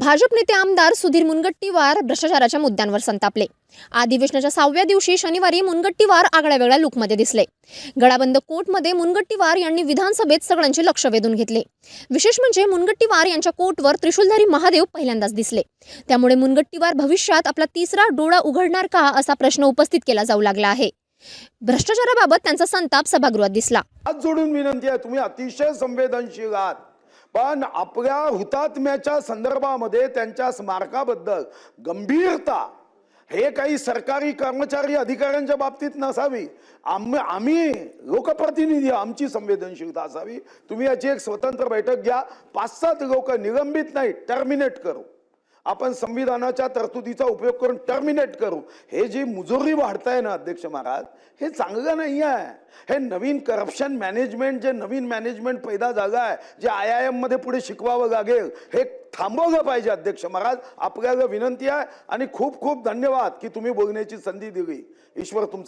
भाजप नेते आमदार सुधीर मुनगंटीवार भ्रष्टाचाराच्या मुद्द्यांवर संतापले। अधिवेशनाच्या 6व्या दिवशी शनिवारी मुनगंटीवार आगळ्या वेगळ्या लुकमध्ये दिसले। गळाबंद कोटमध्ये मुनगंटीवार यांनी विधानसभेत सगळ्यांचे लक्ष वेधून घेतले। विशेष म्हणजे मुनगंटीवार यांच्या कोटवर त्रिशूलधारी महादेव पहिल्यांदाच दिसले। त्यामुळे मुनगंटीवार भविष्यात आपला तिसरा डोळा उघडणार का असा प्रश्न उपस्थित केला जाऊ लागला आहे। भ्रष्टाचाराबाबत त्यांचा संताप सभागृहात दिसला। हात जोडून विनंती आहे, तुम्ही अतिशय संवेदनशील आहात, पण आपल्या हुतात्म्याच्या संदर्भामध्ये त्यांच्या स्मारकाबद्दल गंभीरता हे काही सरकारी कर्मचारी अधिकाऱ्यांच्या बाबतीत नसावी। आम्ही लोकप्रतिनिधी, आमची संवेदनशीलता असावी। तुम्ही याची एक स्वतंत्र बैठक घ्या, 5-7 लोक निलंबित नाही, टर्मिनेट करू, आपण संविधानाच्या तरतुदीचा उपयोग करून टर्मिनेट करू। हे जी मुजोरी वाढताय ना अध्यक्ष महाराज, हे चांगलं नाही आहे। हे नवीन करप्शन मॅनेजमेंट, जे नवीन मॅनेजमेंट पैदा झालं आहे, जे IIM मध्ये पुढे शिकवावं लागेल, हे थांबवलं पाहिजे अध्यक्ष महाराज। आपल्याला विनंती आहे आणि खूप खूप धन्यवाद की तुम्ही बोलण्याची संधी दिली। ईश्वर तुमचं